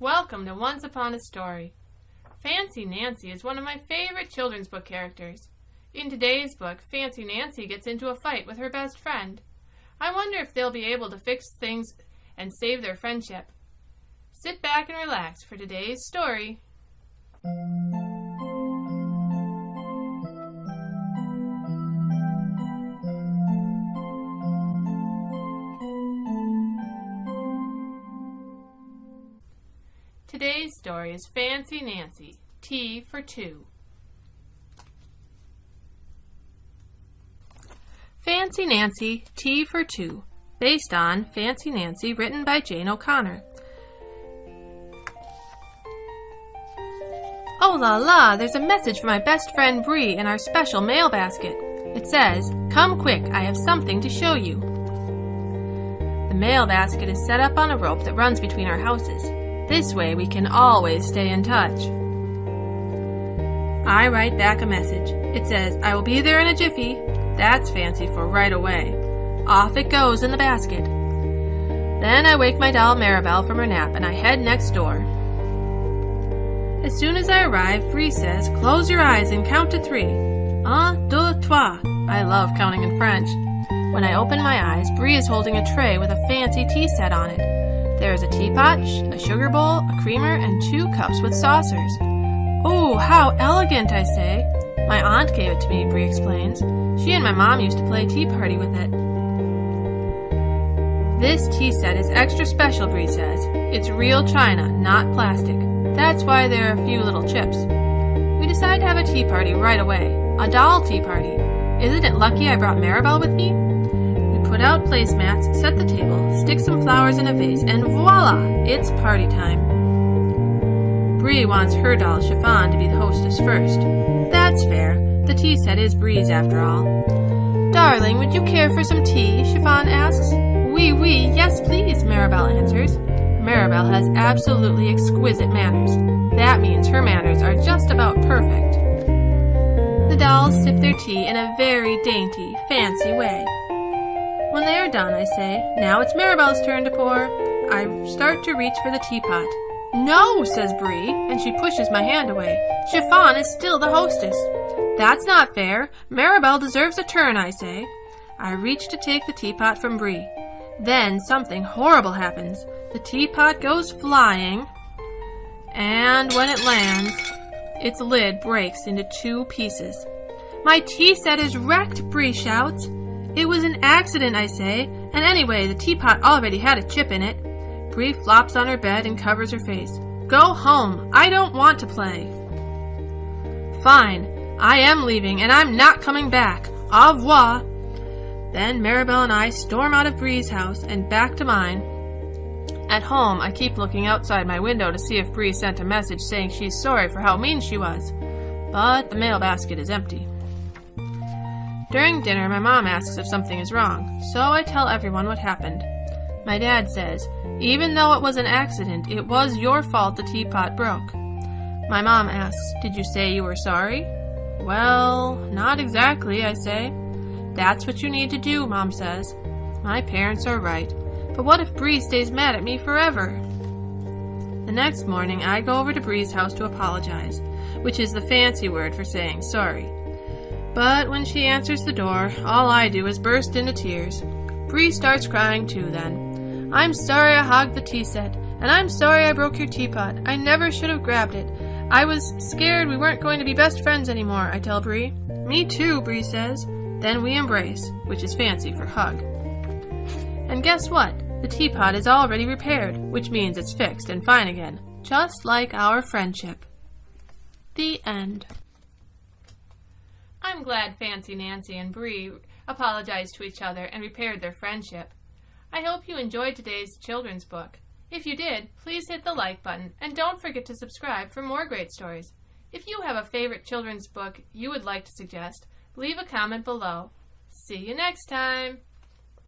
Welcome to Once Upon a Story. Fancy Nancy is one of my favorite children's book characters. In today's book, Fancy Nancy gets into a fight with her best friend. I wonder if they'll be able to fix things and save their friendship. Sit back and relax for today's story. Today's story is Fancy Nancy, Tea for Two. Fancy Nancy, Tea for Two, based on Fancy Nancy, written by Jane O'Connor. Oh la la, there's a message from my best friend Bree in our special mail basket. It says, "Come quick, I have something to show you." The mail basket is set up on a rope that runs between our houses. This way we can always stay in touch. I write back a message. It says, "I will be there in a jiffy." That's fancy for right away. Off it goes in the basket. Then I wake my doll Maribel from her nap and I head next door. As soon as I arrive, Bree says, "Close your eyes and count to 3. 1, 2, 3. I love counting in French. When I open my eyes, Bree is holding a tray with a fancy tea set on it. There is a teapot, a sugar bowl, a creamer, and 2 cups with saucers. "Oh, how elegant," I say. "My aunt gave it to me," Bree explains. "She and my mom used to play tea party with it." "This tea set is extra special," Bree says. "It's real china, not plastic. That's why there are a few little chips." We decide to have a tea party right away. A doll tea party. Isn't it lucky I brought Maribel with me? Put out placemats, set the table, stick some flowers in a vase, and voila! It's party time. Bree wants her doll Chiffon to be the hostess first. That's fair. The tea set is Bree's after all. "Darling, would you care for some tea?" Chiffon asks. "Oui, oui, yes please," Maribel answers. Maribel has absolutely exquisite manners. That means her manners are just about perfect. The dolls sip their tea in a very dainty, fancy way. When they are done, I say, "Now it's Maribel's turn to pour." I start to reach for the teapot. "No," says Bree, and she pushes my hand away. "Chiffon is still the hostess." "That's not fair. Maribel deserves a turn," I say. I reach to take the teapot from Bree. Then something horrible happens. The teapot goes flying, and when it lands, its lid breaks into 2 pieces. "My tea set is wrecked," Bree shouts. "It was an accident," I say, "and anyway, the teapot already had a chip in it." Bree flops on her bed and covers her face. "Go home. I don't want to play." "Fine. I am leaving, and I'm not coming back. Au revoir." Then Maribel and I storm out of Bree's house and back to mine. At home, I keep looking outside my window to see if Bree sent a message saying she's sorry for how mean she was. But the mail basket is empty. During dinner, my mom asks if something is wrong, so I tell everyone what happened. My dad says, "Even though it was an accident, it was your fault the teapot broke." My mom asks, "Did you say you were sorry?" "Well, not exactly," I say. "That's what you need to do," Mom says. My parents are right. But what if Bree stays mad at me forever? The next morning, I go over to Bree's house to apologize, which is the fancy word for saying sorry. But when she answers the door, all I do is burst into tears. Bree starts crying too then. "I'm sorry I hogged the tea set, and I'm sorry I broke your teapot. I never should have grabbed it. I was scared we weren't going to be best friends anymore," I tell Bree. "Me too," Bree says. Then we embrace, which is fancy for hug. And guess what? The teapot is already repaired, which means it's fixed and fine again, just like our friendship. The end. I'm glad Fancy Nancy and Bree apologized to each other and repaired their friendship. I hope you enjoyed today's children's book. If you did, please hit the like button and don't forget to subscribe for more great stories. If you have a favorite children's book you would like to suggest, leave a comment below. See you next time!